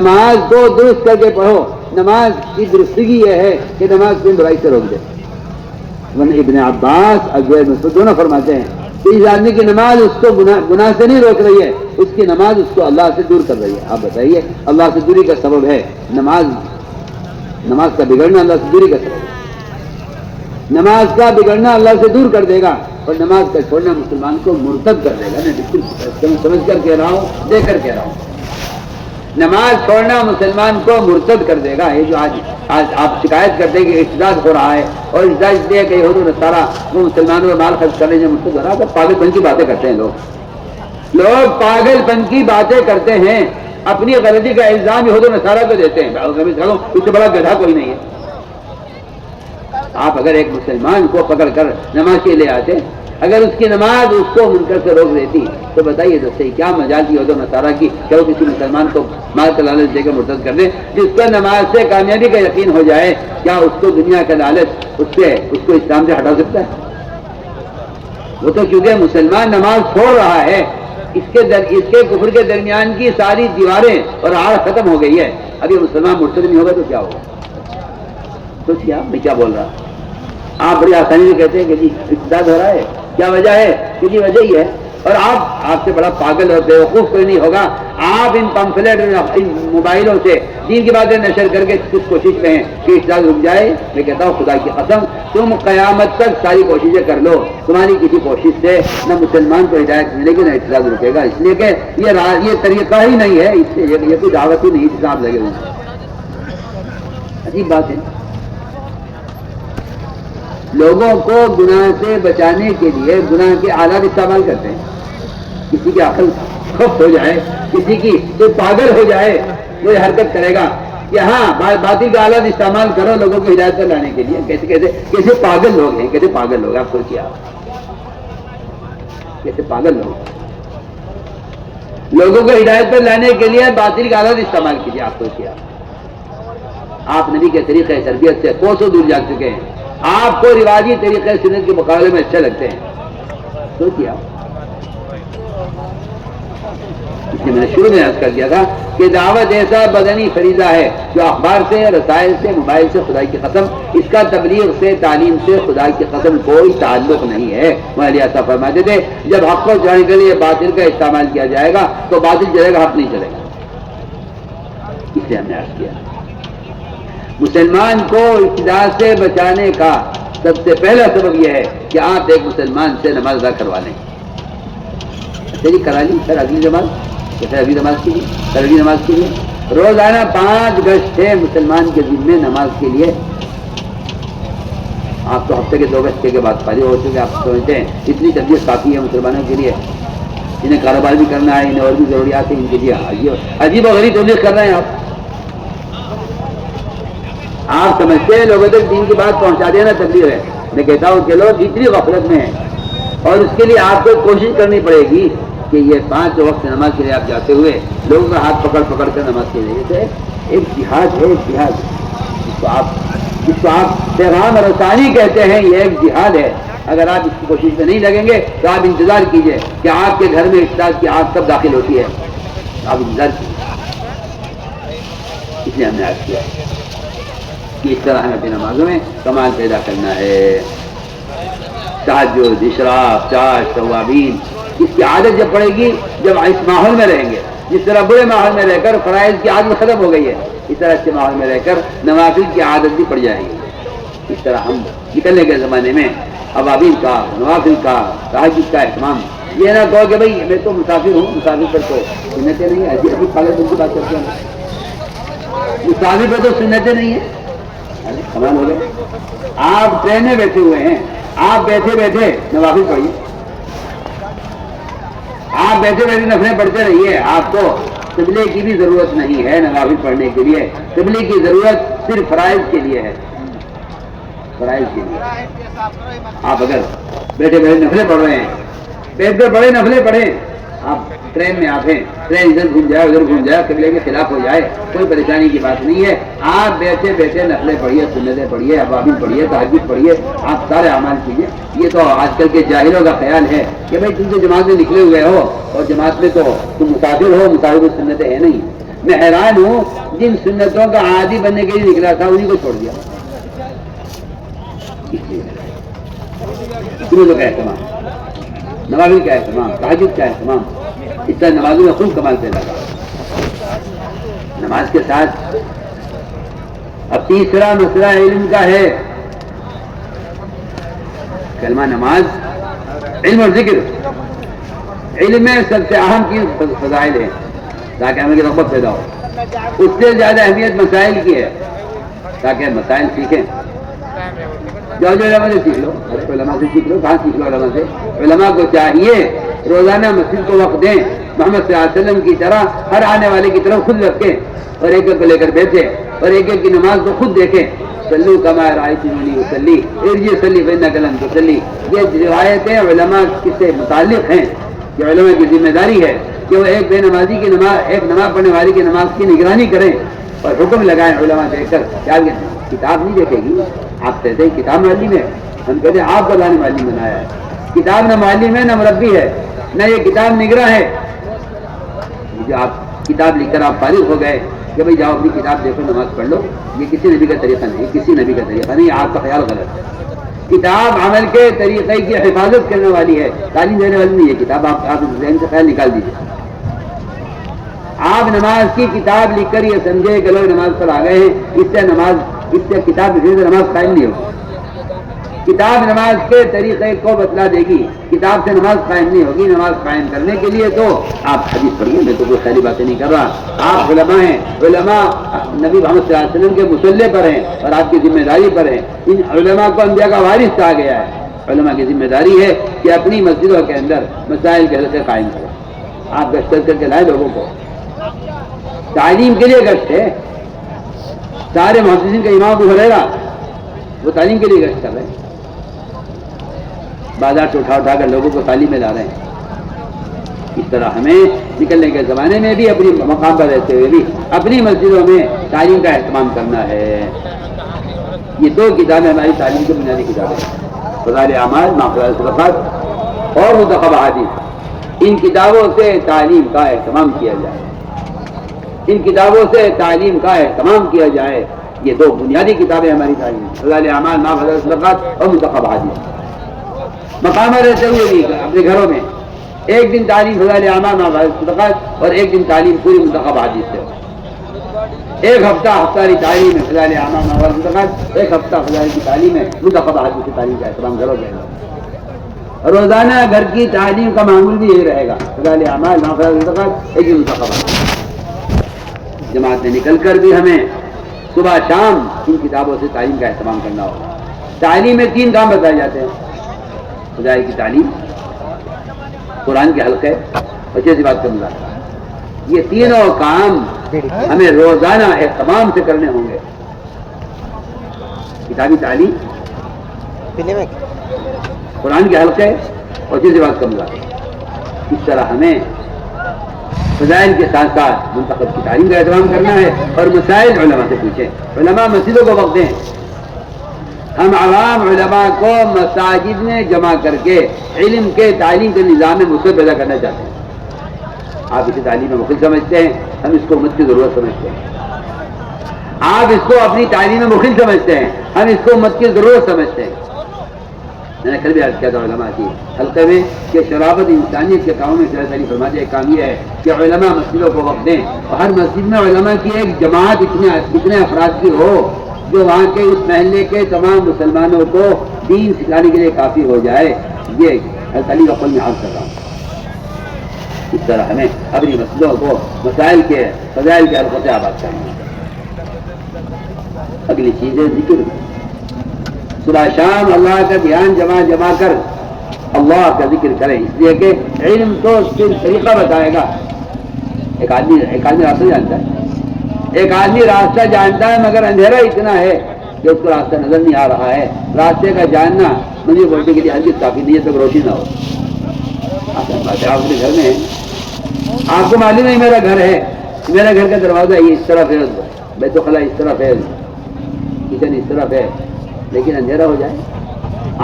نماز کو درست کر کے پڑھو. نماز کی درستگی یہ ہے کہ نماز کو برائی سے روک دے. ابن عباس عبداللہ مسعود دونوں فرماتے ہیں کہ اس آدمی کی نماز اس کو گناہ سے نہیں روک رہی ہے, اس کی نماز اس کو اللہ سے دور کر رہی ہے. آپ بتائیے, اللہ سے دوری کا سبب ہے نماز کا بگڑنا اللہ سے دوری کا سبب ہے. نماز کا بگڑنا اللہ سے دور کر دے گا, اور نماز کا چھوڑنا مسلمان کو مرتد کر دے گا. میں بالکل سمجھ کر کہہ رہا ہوں, دیکھ کر کہہ رہا ہوں. نماز چھوڑنا مسلمان کو مرتد کر دے گا. یہ جو آج آپ شکایت کرتے ہیں کہ احتجاج ہو رہا ہے, اور احتجاج اس لیے کہ یہود و نصارہ وہ مسلمانوں میں مال خرچ کرنے سے مرتد ہو رہا ہے, تو پاگل پن کی باتیں کرتے ہیں لوگ پاگل پن کی باتیں کرتے ہیں. اپنی غلطی کا الزام یہود و نصارہ کو دیتے ہیں. اس سے بڑا گدھا کوئی نہیں ہے. آپ اگر ایک مسلمان کو پکڑ کر نماز کے لے آتے, اگر اس کی نماز اس کو منکر سے روک دیتی, تو بتائیے تو صحیح کیا مجال کی یہود و نصارہ کی کہ وہ کسی مسلمان کو مال کا لالچ دے کر مرتد کر دیں. جس کو نماز سے کامیابی کا یقین ہو جائے, کیا اس کو دنیا کا لالچ اس کو اسلام سے ہٹا سکتا ہے؟ وہ تو کیونکہ مسلمان نماز چھوڑ رہا ہے, اس کے کفر کے درمیان کی ساری دیواریں اور آڑ ختم ہو گئی ہے. ابھی مسلمان مرتد نہیں ہوگا تو کیا ہوگا؟ تو کیا میں کیا بول رہا, آپ بڑی آسانی سے کہتے ہیں کہ جی ارتداد ہو رہا ہے. کیا وجہ ہے؟ کہ جی وجہ ہی ہے. اور آپ سے بڑا پاگل اور بیوقوف کوئی نہیں ہوگا. آپ ان پمفلیٹ ان موبائلوں سے دین کی باتیں نشر کر کے کچھ کوشش میں ہیں کہ ارتداد رک جائے. میں کہتا ہوں خدا کی قسم, تم قیامت تک ساری کوششیں کر لو, تمہاری کسی کوشش سے نہ مسلمان کو ہدایت ملے گی نہ ارتداد رکے گا. اس لیے کہ یہ طریقہ ہی نہیں ہے, اس سے یہ کوئی دعوت ہی نہیں جسے آپ لگے ہوئے. عجیب بات ہے. لوگوں کو گناہ سے بچانے کے لیے گناہ کے آلات استعمال کرتے ہیں. کسی کی عقل خفت ہو جائے, کسی کی تو پاگل ہو جائے, وہ یہ حرکت کرے گا کہ ہاں باطل کا آلات استعمال کرو لوگوں کو ہدایت پر لانے کے لیے. کیسے پاگل لوگ ہیں, کیسے پاگل لوگ, آپ سوچیے, کیسے پاگل لوگ. لوگوں کو ہدایت پر لانے کے لیے باطل کا آلات استعمال کیجیے. آپ سوچیے, آپ نبی کے طریقے تربیت سے کوسوں دور جا چکے ہیں. آپ کو رواجی طریقے سنت کے مقابلے میں اچھے لگتے ہیں. سوچیے آپ. اس لیے میں نے شروع میں عرض کر دیا تھا کہ دعوت ایسا بدنی فریضہ ہے جو اخبار سے, رسائل سے, موبائل سے خدا کی قسم, اس کا تبلیغ سے, تعلیم سے خدا کی قسم کوئی تعلق نہیں ہے. مولوی صاحب فرماتے تھے جب حق کو چڑھانے کے لیے باطل کا استعمال کیا جائے گا تو باطل چلے گا, حق نہیں چلے گا. اس لیے ہم نے عرض کیا مسلمان کو ابتداء سے بچانے کا سب سے پہلا سبب یہ ہے کہ آپ ایک مسلمان سے نماز ادا کروا لیں. اچھا جی کرا لی سر, اگلی نماز سر, اگلی نماز کے لیے سر, اگلی نماز کے لیے روزانہ 5 گشت ہے مسلمان کے ذمے نماز کے لیے. آپ تو ہفتے کے 2 گشت کے بعد فارغ ہو چکے. آپ سمجھتے ہیں اتنی تربیت کافی ہے مسلمانوں کے لیے. انہیں کاروبار بھی کرنا ہے, انہیں اور بھی ضروریات ہیں, ان کے لیے عجیب و غریب تبلیغ کر رہے ہیں آپ سمجھتے ہیں لوگوں تک دین کی بات پہنچا دینا تبلیغ ہے. میں کہتا ہوں کہ لوگ اتنی غفلت میں ہیں, اور اس کے لیے آپ کو کوشش کرنی پڑے گی کہ یہ 5 وقت نماز کے لیے آپ جاتے ہوئے لوگوں کا ہاتھ پکڑ پکڑ کر نماز کے لیے ایک جہاد ہے. ایک جہاد جس کو آپ پیغام رسانی کہتے ہیں, یہ ایک جہاد ہے. اگر آپ اس کی کوشش میں نہیں لگیں گے تو آپ انتظار کیجئے کہ آپ کے گھر میں ارتداد کی آگ کب داخل ہوتی ہے. آپ انتظار کیجیے. اس لیے ہم نے عرض کیا کہ اس طرح ہمیں اپنی نمازوں میں کمال پیدا کرنا ہے. تہجد, اشراق, چاش, توابین, اس کی عادت جب پڑے گی جب اس ماحول میں رہیں گے. جس طرح برے ماحول میں رہ کر فرائض کی عادت ختم ہو گئی ہے, اس طرح اچھے ماحول میں رہ کر نوافل کی عادت بھی پڑ جائے گی. اس طرح ہم نکلنے کے زمانے میں اوابین کا, نوافل کا, تہجد کا اہتمام. یہ نہ کہو کہ بھائی میں تو مسافر ہوں, مسافر پر تو سنتیں نہیں ہیں. ابھی پاگل کی بات کرتے ہیں, مسافر پر تو سنتیں نہیں ہیں. کمال ہو گئے. آپ ٹرین میں بیٹھے ہوئے ہیں, آپ بیٹھے بیٹھے نوافل پڑھیے, آپ بیٹھے بیٹھے نفلیں پڑھتے رہیے. آپ کو قبلے کی بھی ضرورت نہیں ہے نوافل پڑھنے کے لیے. قبلے کی ضرورت صرف فرائض کے لیے ہے. فرائض کے لیے آپ اگر بیٹھے بیٹھے نفلیں پڑھ رہے ہیں, بیٹھ کر بڑے نفلیں پڑھیں. آپ ٹرین میں آپ ہیں, ٹرین ادھر گھوم جائے ادھر گھوم جائے, قبلے کے خلاف ہو جائے, کوئی پریشانی کی بات نہیں ہے. آپ بیٹھے بیٹھے نفلیں پڑھیے, سنتیں پڑھیے, اوابین پڑھیے, تہجد پڑھیے, آپ سارے اعمال کیجیے. یہ تو آج کل کے جاہلوں کا خیال ہے کہ بھائی تم تو جماعت میں نکلے ہوئے ہو, اور جماعت میں تو تم مسافر ہو, مسافر کی سنتیں ہے نہیں. میں حیران ہوں جن سنتوں کا عادی بننے کے لیے نکلا تھا انہیں کو چھوڑ دیا. سنتوں کا اہتمام، نوافل کا اہتمام، تہجد کا اہتمام، اس طرح نمازوں میں خوب کمال پیدا تھا. نماز کے ساتھ اب تیسرا مسئلہ علم کا ہے. کلمہ نماز، علم اور ذکر. علم میں سب سے اہم چیز فضائل ہے تاکہ ہمیں رغبت پیدا ہو. اس سے زیادہ اہمیت مسائل کی ہے تاکہ مسائل سیکھیں. جو علماء سے سیکھ لو، علماء سے سیکھ لو. کہاں سیکھ لو علماء سے؟ علماء کو چاہیے روزانہ مسجد کو وقت دیں، محمد صلی اللہ علیہ وسلم کی طرح ہر آنے والے کی طرف خود رکھیں اور ایک ایک کو لے کر بیٹھے اور ایک ایک کی نماز کو خود دیکھیں. صلو کما رأیتمونی اصلی ارجع صلی فإنک لم تصلی. یہ روایتیں علماء سے متعلق ہیں کہ علماء کی ذمہ داری ہے کہ وہ ایک بے نمازی کی نماز، ایک نماز پڑھنے والی کی نماز کی نگرانی کریں اور حکم لگائیں علماء دیکھ کر. کیا کتاب نہیں دیکھے گی؟ آپ کہتے ہیں کتاب معلم ہے، ہم کہتے ہیں آپ کو اللہ نے معلم بنایا ہے. کتاب نہ معلم ہے نہ مربی ہے، نہ یہ کتاب نگراں ہے. جو آپ کتاب لکھ کر آپ فارغ ہو گئے کہ بھائی جاؤ اپنی کتاب دیکھو نماز پڑھ لو، یہ کسی نبی کا طریقہ نہیں، کسی نبی کا طریقہ نہیں. آپ کا خیال غلط ہے. کتاب عمل کے طریقے کی حفاظت کرنے والی ہے، تعلیم دینے والی نہیں ہے. کتاب آپ ذہن سے خیال نکال دیجیے. آپ نماز کی کتاب لکھ کر یہ سمجھے کہ لوگ نماز پر آ گئے ہیں، اس سے کتاب لکھنے سے نماز قائم نہیں ہوگی. کتاب نماز کے طریقے کو بتلا دے گی، کتاب سے نماز قائم نہیں ہوگی. نماز قائم کرنے کے لیے تو آپ حدیث پڑھیے، میں تو کوئی خیالی باتیں نہیں کر رہا. آپ علماء ہیں، علماء نبی محمد صلی اللہ علیہ وسلم کے مصلی پر ہیں اور آپ کی ذمہ داری پر ہیں. ان علماء کو انبیاء کا وارث کہا گیا ہے. علماء کی ذمہ داری ہے کہ اپنی مسجدوں کے اندر مسائل کے حلقے قائم کریں. آپ گشت کر کے لائے لوگوں کو. تعلیم کے لیے گشت ہے. سارے محدثین کا امام ابو ہریرہ وہ تعلیم کے لیے گشت کر رہے ہیں. بازار سے اٹھا کر لوگوں کو تعلیم میں لا رہے ہیں. اس طرح ہمیں نکلنے کے زمانے میں بھی اپنی مقام پر رہتے ہوئے بھی اپنی مسجدوں میں تعلیم کا اہتمام کرنا ہے. یہ دو کتابیں ہماری تعلیم کی بنیادی کتابیں ہیں، فضائل اعمال، مغفرۃ الصدقات اور منتخب احادیث. ان کتابوں سے تعلیم کا اہتمام کیا جائے، ان کتابوں سے تعلیم کا اہتمام کیا جائے. یہ دو بنیادی کتابیں ہماری تعلیم، فضائل اعمال، مغفرۃ الصدقات اور منتخب احادیث. مقام رہتے ہوئے بھی اپنے گھروں میں ایک دن تعلیم فضائل اعمال، مغفرۃ الصدقات اور ایک دن تعلیم پوری منتخب احادیث سے. ایک ہفتہ ہفتاری تعلیم ہے فضائل اعمال، مغفرۃ الصدقات، ایک ہفتہ فضائل کی تعلیم ہے منتخب احادیث کی تعلیم کا اہتمام کرو گے. روزانہ گھر کی تعلیم کا معمول بھی یہی رہے گا، فضائل اعمال، مغفرۃ الصدقات، ایک دن منتخب احادیث. جماعت میں نکل کر بھی ہمیں صبح شام ان کتابوں سے تعلیم کا اہتمام کرنا ہوگا. تعلیم میں 3 کام بتائے جاتے ہیں: فضائل کی تعلیم، قرآن کے حلقے اور جیسی بات کا مذاکرہ. یہ تینوں کام ہمیں روزانہ اہتمام سے کرنے ہوں گے. کتابی تعلیم، قرآن کے حلقے اور جیسی بات کا مذاکرہ. اس طرح ہمیں فضائل کے ساتھ ساتھ منتخب کی تعلیم کا اہتمام کرنا ہے اور مسائل علماء سے پوچھیں. علماء مسجدوں کو وقت دیں. ہم عوام علماء کو مساجد میں جمع کر کے علم کے تعلیم کے نظام میں مسئلہ پیدا کرنا چاہتے ہیں. آپ اسے تعلیم میں مخل سمجھتے ہیں، ہم اس کو امت کی ضرورت سمجھتے ہیں. آپ اس کو اپنی تعلیم میں مخل سمجھتے ہیں، ہم اس کو امت کی ضرورت سمجھتے ہیں. میں نے کل بھی عرض کیا تھا علماء کی حلقے میں کہ شرافت انسانیت کے کاموں میں صلی اللہ فرماتے ایک کام یہ ہے کہ علماء مسجدوں کو وقت دیں اور ہر مسجد میں علماء کی ایک جماعت اتنے افراد کی ہو جو وہاں کے اس محلے کے تمام مسلمانوں کو دین سکھانے کے لیے کافی ہو جائے. یہ حضرت علی وقل میں عرض کر رہا ہوں. اس طرح ہمیں اپنی مسجدوں کو مسائل کے فضائل کے حلقوں سے آباد کرنا. اگلی چیز ہے ذکر. صبح شام اللہ کا دھیان جمع کر اللہ کا ذکر کریں، اس لیے کہ علم تو صرف طریقہ بتائے گا. ایک آدمی راستہ جانتا ہے، ایک آدمی راستہ جانتا ہے مگر اندھیرا اتنا ہے کہ اس کو راستہ نظر نہیں آ رہا ہے. راستے کا جاننا مجھے بولنے کے لیے ہرگز کافی نہیں ہے تک روشنی نہ ہو. آپ اپنے گھر میں ہیں، آپ کو معلوم ہے میرا گھر ہے، میرا گھر کا دروازہ یہ اس طرف ہے، بیت الخلاء اس طرف ہے، کچن اس طرف ہے، لیکن اندھیرا ہو جائے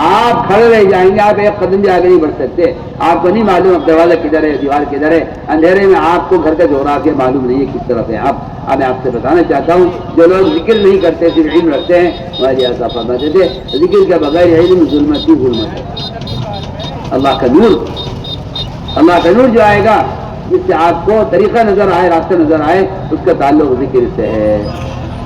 آپ کھڑے رہ جائیں گے, آپ ایک قدم بھی آگے نہیں بڑھ سکتے. آپ کو نہیں معلوم اب دروازہ کدھر ہے, دیوار کدھر ہے. اندھیرے میں آپ کو گھر کا جغرافیہ معلوم نہیں ہے کس طرف ہے. میں آپ سے بتانا چاہتا ہوں, جو لوگ ذکر نہیں کرتے صرف علم رکھتے ہیں, ہماری ایسا فرماتے تھے ذکر کے بغیر علم ظلمت ہی ظلمت ہے. اللہ کا نور جو آئے گا, جس سے آپ کو طریقہ نظر آئے, راستہ نظر آئے, اس کا تعلق ذکر سے ہے.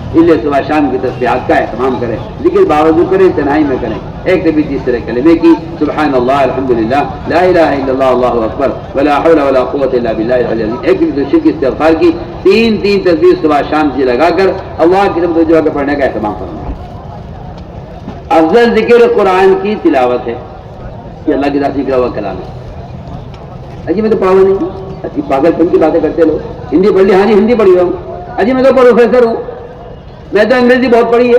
اس لیے صبح شام کی تسبیحات کا اہتمام کریں, ذکر باوضو کریں, تنہائی میں کریں. ایک نبی تیسرے کلمے کی سبحان اللہ الحمدللہ لا الہ الا اللہ اللہ اکبر ولا حول ولا قوت الا باللہ العلی العظیم. ایک نبی دوسرے کی استغفار کی, تین تسبیح صبح شام سے لگا کر اللہ کی طرف رجوع پڑھنے کا اہتمام کرنا. افضل ذکر قرآن کی تلاوت ہے, یہ اللہ کی ذات ذکر ہوا کلام ہے. اجی میں تو پڑھا نہیں ہوں, اچھی پاگل پن کی باتیں کرتے لوگ. ہندی پڑھ لی, ہاں جی ہندی پڑھی ہوں. اجی میں تو پروفیسر ہوں, میں تو انگریزی بہت پڑھی ہے.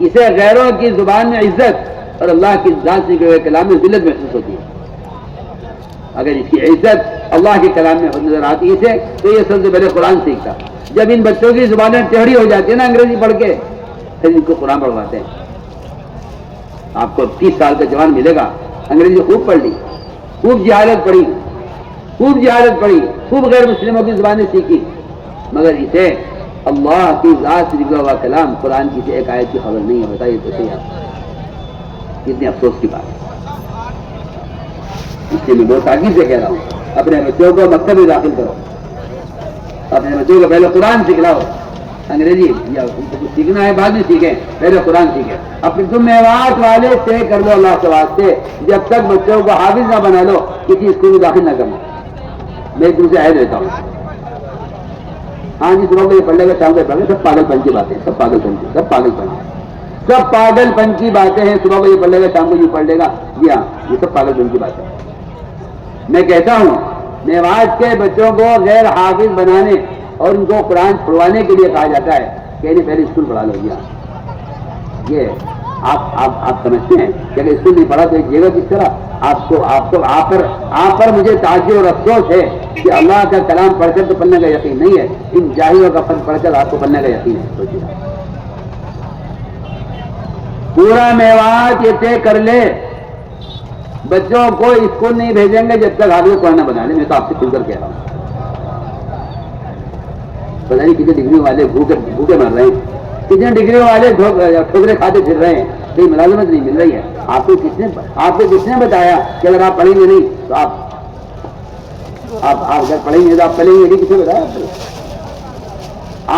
اسے غیروں کی زبان میں عزت اور اللہ کی ذات ذکر ہوئے کلام میں ذلت محسوس ہوتی ہے. اگر اس کی عزت اللہ کے کلام میں نظر آتی ہے اسے, تو یہ سب سے پہلے قرآن سیکھتا. جب ان بچوں کی زبانیں ٹیڑھی ہو جاتی ہیں نا انگریزی پڑھ کے, پھر ان کو قرآن پڑھواتے ہیں. آپ کو 30 سال کا جوان ملے گا, انگریزی خوب پڑھ لی, خوب جہالت پڑھی, خوب غیر مسلموں کی زبانیں سیکھی, مگر اسے اللہ کی ذات ذکر ہوا کلام قرآن کی سے ایک آیت کی خبر نہیں ہے. بتائیے تو صحیح آپ, کتنی افسوس کی بات ہے. اس لیے میں بہت تاکید سے کہہ رہا ہوں, اپنے بچوں کو مکتب میں داخل کرو, اپنے بچوں کو پہلے قرآن سکھلاؤ. انگریزی یا سیکھنا ہے بعد میں سیکھیں, پہلے قرآن سیکھیں. اپنے تم میوات والے طے کر لو اللہ کے واسطے, جب تک بچوں کو حافظ نہ بنا لو کسی اسکول میں داخل نہ کرنا. میں تم سے عہد دیتا ہوں. ہاں جی صبح کو یہ پڑھ لے گا, شام کو پڑھ لے, سب پاگل پن کی باتیں, سب پاگل پن کی باتیں ہیں. صبح کو یہ پڑھ لے گا, شام کو یہ پڑھ لے گا, جی ہاں یہ سب پاگل پن کی باتیں. میں کہتا ہوں میوات کے بچوں کو غیر حافظ بنانے اور ان کو قرآن پڑھوانے کے لیے کہا جاتا ہے کہ انہیں پہلے اسکول پڑھا لو. یہ آپ سمجھتے ہیں کہ اگر اسکول نہیں پڑھا تو ایک جگہ کس طرح. آپ پر مجھے تعجب اور افسوس ہے کہ اللہ کا کلام پڑھ کر تو پڑھنے کا یقین نہیں ہے, ان جاہلوں کا فن پڑھ کر آپ کو پڑھنے کا یقین ہے. سوچیے پورا میوات یہ طے کر لے, بچوں کو اسکول نہیں بھیجیں گے جب تک حافظ قرآن بنا لیں. میں تو آپ سے کھل کر کہہ رہا ہوں. پتہ نہیں کتنے ڈگری والے بھوکے مر رہے ہیں, کتنے ڈگری والے ٹھوکرے کھاتے پھر رہے ہیں, کہیں ملازمت نہیں مل رہی ہے. آپ کو کس نے بتایا کہ اگر آپ پڑھیں گے نہیں تو آپ اگر پڑھیں گے تو آپ پڑھیں گے, کس نے بتایا؟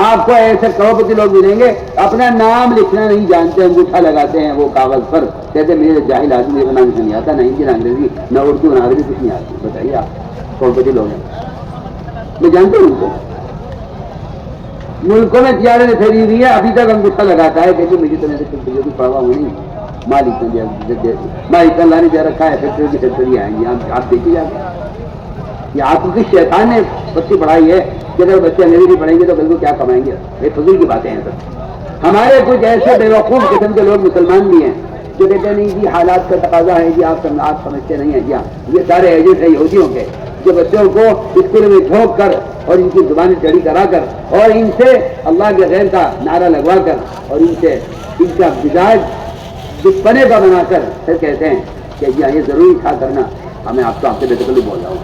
آپ کو ایسے کروڑپتی لوگ ملیں گے اپنا نام لکھنا نہیں جانتے, انگوٹھا لگاتے ہیں وہ کاغذ پر, کہتے میرے جاہل آدمی کا نام نہیں آتا, نہ ہندی نہ انگریزی نہ اردو نہ عربی, کچھ نہیں آتی. بتائیے آپ کروڑپتی لوگ ہیں, میں جانتا ہوں ان کو. ملکوں میں تجارت پھیلی ہوئی ہے, ابھی تک انگوٹھا لگاتا ہے کہ میری طرح سے پڑھوا ہوں نہیں, مالک اللہ نے دے رکھا ہے, فیکٹری کی فیکٹری آئیں گی, آپ دیکھیے جا کے. یہ آپ کو کس شیطان نے بچی پڑھائی ہے کہ اگر بچے انگریزی پڑھیں گے تو بالکل کیا کمائیں گے؟ یہ فضول کی باتیں ہیں سر. ہمارے کچھ ایسے بے وقوف قسم کے لوگ مسلمان بھی ہیں جو کہتے ہیں نہیں جی حالات کا تقاضا ہے, جی آپ سمجھتے نہیں ہیں. جی ہاں, یہ سارے ایجنٹ ہیں یہودیوں کے, جو بچوں کو اسکول میں جھونک کر اور ان کی زبانیں ٹیڑھی کرا کر اور ان سے اللہ کے غیر کا نعرہ لگوا کر اور ان سے ان کا مزاج بچپنے کا بنا کر پھر کہتے ہیں کہ جی ہاں یہ ضروری تھا کرنا. ہمیں آپ سے بے تکلف بول رہا ہوں.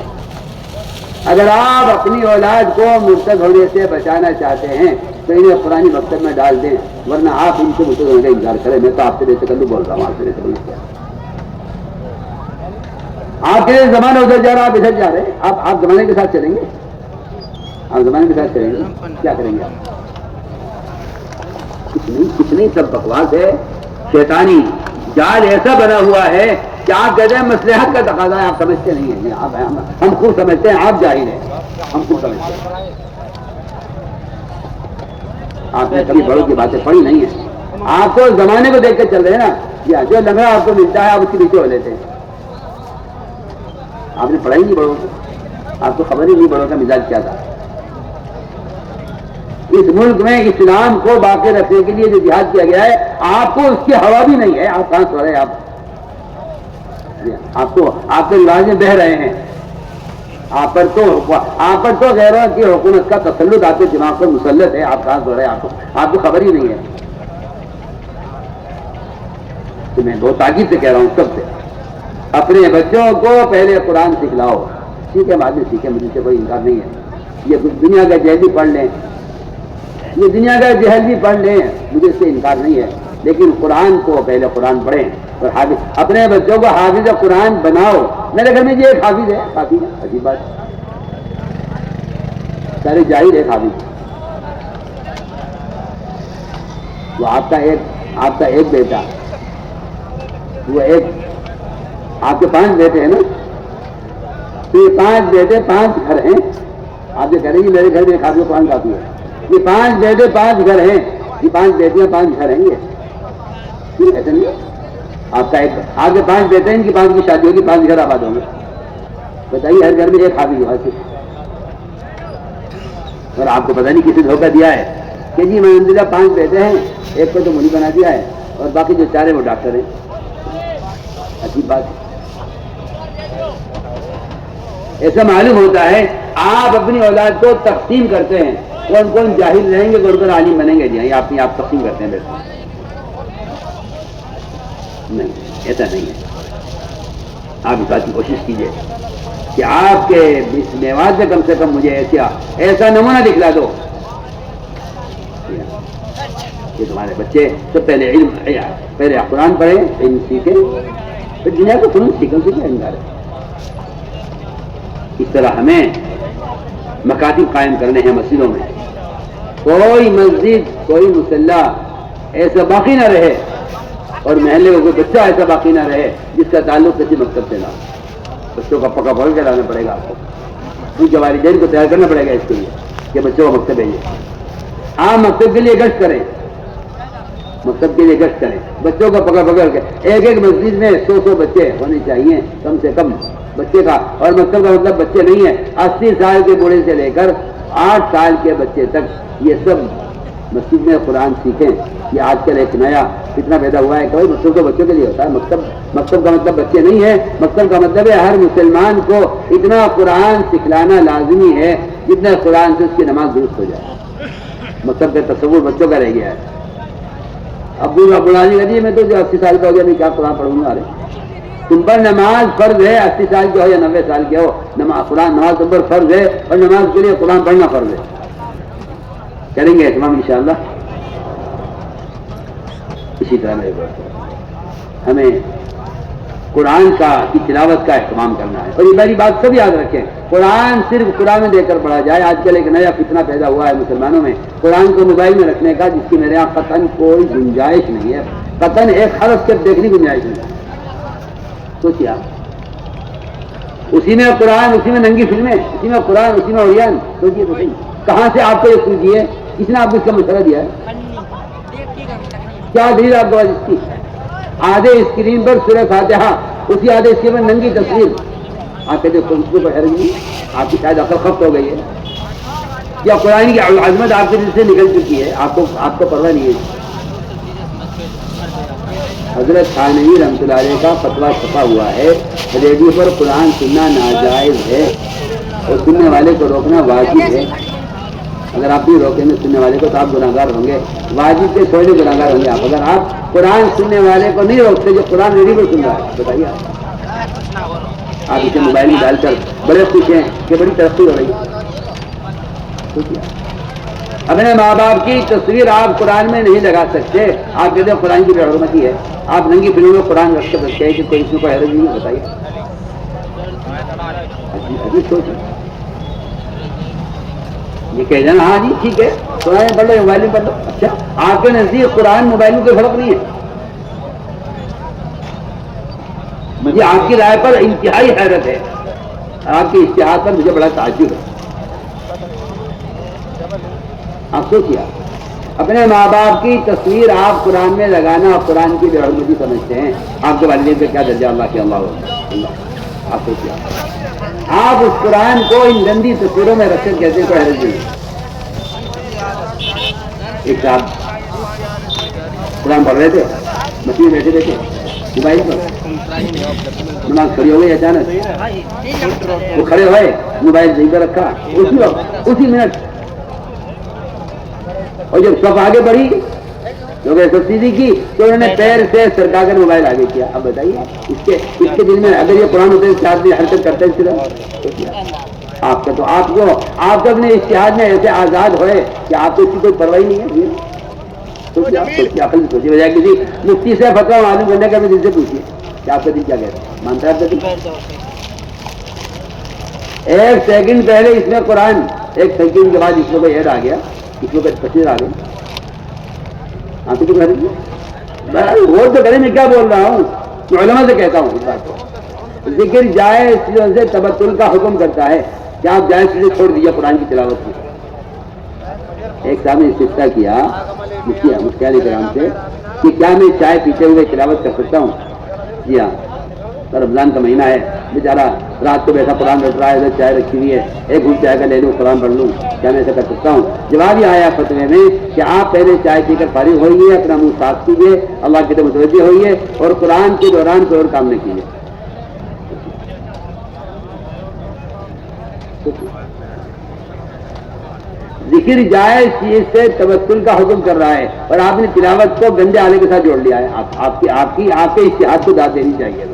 اگر آپ اپنی اولاد کو مرتد ہونے سے بچانا چاہتے ہیں تو انہیں پرانی مکتب میں ڈال دیں, ورنہ آپ ان سے مرتد ہونے کا انکار کریں. میں تو آپ سے بے تکلف بول رہا ہوں, آپ سے بے تکلف کیا, آپ کے زمانہ ادھر جا رہا, آپ ادھر جا رہے ہیں. آپ زمانے کے ساتھ چلیں گے, آپ زمانے کے ساتھ چلیں گے, کیا کریں گے آپ؟ کچھ نہیں, سب بکواس ہے, شیطانی جال ایسا بنا ہوا ہے کہ آپ کہتے ہیں مصلحت کا تقاضا ہے, آپ سمجھتے نہیں ہیں. ہم خوب سمجھتے ہیں, آپ جاہل ہیں, ہم خوب سمجھتے ہیں. آپ نے کبھی بڑوں کی باتیں پڑھی نہیں ہیں, آپ کو زمانے کو دیکھ کے چل رہے ہیں نا, یا جو لمحہ آپ کو ملتا ہے آپ اس کے پیچھے ہو لیتے ہیں. آپ نے پڑھا ہی نہیں بڑوں کو, آپ کو خبر ہی نہیں بڑوں کا مزاج کیا تھا. اس ملک میں اسلام کو باقی رکھنے کے لیے جو جہاد کیا گیا ہے, آپ کو اس کی ہوا بھی نہیں ہے. آپ کہاں سو رہے ہیں, آپ کے رواج بہ رہے ہیں. آپ پر تو غیروں کی حکومت کا تسلط آپ کے دماغ پر مسلط ہے. آپ کہاں سو رہے ہیں, آپ کو خبر ہی نہیں ہے. تو میں بہت تاکید سے کہہ رہا ہوں سب سے، اپنے بچوں کو پہلے قرآن سکھلاؤ، سیکھے بعد میں سیکھے، مجھے سے کوئی انکار نہیں ہے، یہ دنیا کا جہل بھی پڑھ لیں، یہ دنیا کا جہل بھی پڑھ لیں، مجھے اس سے انکار نہیں ہے، لیکن قرآن کو پہلے قرآن پڑھیں اور حافظ، اپنے بچوں کو حافظ قرآن بناؤ۔ میرے گھر میں یہ ایک حافظ ہے، کافی ہے، عجیب بات، سارے جاہل ہے حافظ، وہ آپ کا ایک بیٹا، وہ ایک، آپ کے 5 بیٹے ہیں نا، تو یہ 5 بیٹے 5 گھر ہیں، آپ یہ کہہ رہے ہیں میرے گھر میں ایک حافظ قرآن کافی ہے، یہ 5 بیٹے 5 گھر ہیں، یہ 5 بیٹیاں 5 گھر ہیں، یہ ایسا نہیں ہے، آپ کا ایک، آپ کے 5 بیٹے ہیں، ان کی 5 کی شادی ہوگی، 5 گھر آباد ہوں گے، بتائیے ہر گھر میں ایک حافظ ہوا صرف، اور آپ کو پتہ نہیں کسی دھوکہ دیا ہے کہ جی منزلہ 5 بیٹے ہیں، ایک کو تو مولوی بنا دیا ہے اور باقی جو 4 ہیں وہ ڈاکٹر ہیں، عجیب بات ہے۔ ایسا معلوم ہوتا ہے آپ اپنی اولاد کو تقسیم کرتے ہیں، کون کون جاہل رہیں گے، کون کون عالم بنیں گے، جی آپ تقسیم کرتے ہیں، بیٹھے نہیں، ایسا نہیں ہے، آپ اس بات کی کوشش کیجیے کہ آپ کے میوات میں کم سے کم مجھے ایسا نمونہ دکھلا دو کہ تمہارے بچے تو پہلے علم، پہلے قرآن پڑھیں، علم سیکھیں، پھر دنیا کو فنون سیکھیں، سیکھیں انگار ہے۔ اس طرح ہمیں مکاتب قائم کرنے ہیں مسجدوں میں، کوئی مسجد کوئی مصلح ایسا باقی نہ رہے اور محلے کا کوئی بچہ ایسا باقی نہ رہے جس کا تعلق کسی مکتب سے نہ ہو۔ بچوں کا پکا پڑھ کے لانا پڑے گا آپ کو، ان کے والدین کو تیار کرنا پڑے گا اس کے لیے کہ بچوں کو مکتب بھیجیں، آپ مکتب کے لیے گشت کریں، مکتب کے لیے گشت کریں، بچوں کا پکڑ کے ایک مسجد میں 100 بچے ہونے چاہیے کم سے کم بچے کا، اور مکتب کا مطلب بچے نہیں ہے 80 سال کے بوڑھے سے لے کر 8 سال کے بچے تک، یہ سب مسجد میں قرآن سیکھیں۔ یہ آج کل ایک نیا فتنہ پیدا ہوا ہے کہ مکتب تو بچوں کے لیے ہوتا ہے، مکتب کا مطلب بچے نہیں ہے، مکتب کا مطلب ہے ہر مسلمان کو اتنا قرآن سکھلانا لازمی ہے جتنا قرآن سے اس کی نماز درست ہو جائے۔ مکتب کا تصور بچوں کا رہ گیا ہے، ابو بڑھانی لگی میں تو جو 80 سال کا ہو گیا میں کیا قرآن پڑھوں گا، تم پر نماز فرض ہے، 80 سال کے ہو یا 90 سال کے ہو، قرآن نماز تم پر فرض ہے اور نماز کے لیے قرآن پڑھنا فرض ہے۔ کریں گے اہتمام انشاءاللہ۔ اسی طرح میرے دوست ہمیں قرآن کی تلاوت کا اہتمام کرنا ہے، اور یہ میری بات سب یاد رکھیں، قرآن صرف قرآن میں دے کر پڑھا جائے۔ آج کل ایک نیا فتنہ پیدا ہوا ہے مسلمانوں میں قرآن کو موبائل میں رکھنے کا، جس کی میرے یہاں قطعاً کوئی گنجائش نہیں ہے، قطعاً ایک حرف کے دیکھنے کی گنجائش نہیں ہے۔ سوچیے آپ، اسی میں قرآن، اسی میں ننگی فلمیں، اسی میں قرآن، اسی میں اوریان، سوچیے تو صحیح، کہاں سے آپ کو یہ سوچی ہے؟ کس نے آپ کو اس کا مشورہ دیا ہے؟ کیا دلیل آپ کو اس کی؟ آدھے اسکرین پر سورہ فاتحہ، اسی آدھے اسکرین پر ننگی تصویر، آپ کہتے ہیں اس کو حیرت نہیں؟ آپ کی شاید عقل خفت ہو گئی ہے، یا قرآن کی عظمت آپ کے دل سے نکل چکی ہے، آپ کو پرواہ نہیں ہے۔ حضرت تھانوی رحمۃ اللہ علیہ کا فتویٰ چھپا ہوا ہے، ریڈیو پر قرآن سننا ناجائز ہے اور سننے والے کو روکنا واجب ہے۔ اگر آپ بھی روکیں گے سننے والے کو تو آپ گناہگار ہوں گے، واجب کے تھوڑے گناہگار ہوں گے آپ، اگر آپ قرآن سننے والے کو نہیں روکتے جو قرآن ریڈیو پر سن رہا ہے، بتائیے آپ اسے موبائل میں ڈال کر بڑے خوش ہیں کہ بڑی ترقی ہو رہی ہے۔ اپنے ماں باپ کی تصویر آپ قرآن میں نہیں لگا سکتے، آپ کہتے ہیں قرآن کی بے حرمتی ہے، آپ ننگی فلموں میں قرآن رکھ کر رکھتے ہیں کہ کوئی اس میں کوئی حرج نہیں، بتائیے ابھی سوچیں، یہ کہہ جانا ہاں جی ٹھیک ہے قرآن میں پڑھ لو، موبائل میں پڑھ لو، اچھا آپ کے نزدیک قرآن موبائل میں کوئی فرق نہیں ہے؟ مجھے آپ کی رائے پر انتہائی حیرت ہے، آپ کے اشتہار پر مجھے بڑا تعجب ہے۔ آپ سوچیے، اپنے ماں باپ کی تصویر آپ قرآن میں لگانا اور قرآن کی بے حرمتی سمجھتے ہیں، آپ کے والدین کا کیا درجہ اللہ کے اللہ، آپ سوچیے، آپ اس قرآن کو ان گندی تصویروں میں رکھ کر کہتے ہیں کوئی حرج نہیں۔ ایک صاحب قرآن پڑھ رہے تھے، مسجد بیٹھے بیٹھے موبائل پر، نماز کھڑی ہو گئی، اچانک وہ کھڑے ہوئے، موبائل صحیح پہ رکھا، اسی وقت اسی منٹ، اور جب صف آگے بڑھی لوگوں نے سبسڈی کی تو انہوں نے پیر سے سرکا کر موبائل آگے کیا. اب بتائیے اس کے دل میں اگر یہ قرآن ہوتے 4 دن حرکت کرتے آپ کا تو آپ کو اپنے اشتہاد میں ایسے آزاد ہوئے کہ آپ کو اس کی کوئی پرواہ نہیں ہے. سوچی بجائے کسی مفتی سے فتویٰ معلوم کرنے کا بھی دل سے پوچھیے کہ آپ کا دل کیا کہتا ہے, مانتا ہے آپ کا دل؟ 1 سیکنڈ پہلے اس میں قرآن, 1 سیکنڈ کے بعد اس میں کوئی ایڈ آ گیا, اس میں کوئی تصویر آ گئی, آپ کو گھر وہ تو کریں میں کیا بول رہا ہوں, میں علماء سے کہتا ہوں اس بات کو. ذکر جائز چیزوں سے تبتل کا حکم کرتا ہے کہ آپ جائز چیزیں چھوڑ دیجیے قرآن کی تلاوت کی. ایک صاحب نے استفتاء کیا مفتی علی کرام سے کہ کیا میں چائے پیتے ہوئے تلاوت کر سکتا ہوں؟ جی ہاں, رمضان کا مہینہ ہے, بیچارہ رات کو بیٹھا قرآن بیٹھ رہا ہے, ادھر چائے رکھی ہوئی ہے, 1 گھونٹ چائے کا لے لوں قرآن پڑھ لوں, کیا میں ایسا کر سکتا ہوں؟ جواب یہ آیا فتوے میں کہ آپ پہلے چائے پی کر فارغ ہوئیے, اپنا منہ صاف کیجیے, اللہ کی طرف متوجہ ہوئیے اور قرآن کے دوران کوئی اور کام نہ کیجیے. ذکر جائز چیز سے تبتل کا حکم کر رہا ہے اور آپ نے تلاوت کو گندے آلے کے ساتھ جوڑ لیا ہے. آپ کے اشتہاد کو داد دینی چاہیے.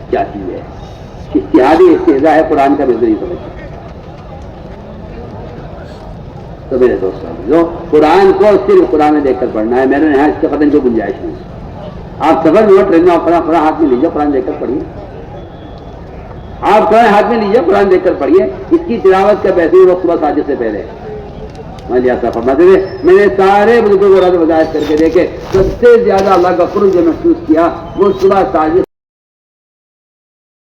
کیا چیز ہے اشتہادی استہزاء ہے, قرآن کا بہتر نہیں سمجھتا. تو میرے دوستوں قرآن کو صرف قرآن میں دیکھ کر پڑھنا ہے. میں نے یہاں اس کے پتہ نہیں کوئی گنجائش نہیں. آپ سفر میں ٹرین میں قرآن ہاتھ میں لیجیے, قرآن دیکھ کر پڑھیے. آپ قرآن ہاتھ میں لیجیے, قرآن دیکھ کر پڑھیے. اس کی تلاوت کا بہترین وقت صبح ساجد سے پہلے. میں نے سارے بزرگوں کو وضاحت کر کے دیکھے, سب سے زیادہ اللہ کا قرب جو محسوس کیا وہ صبح ساجد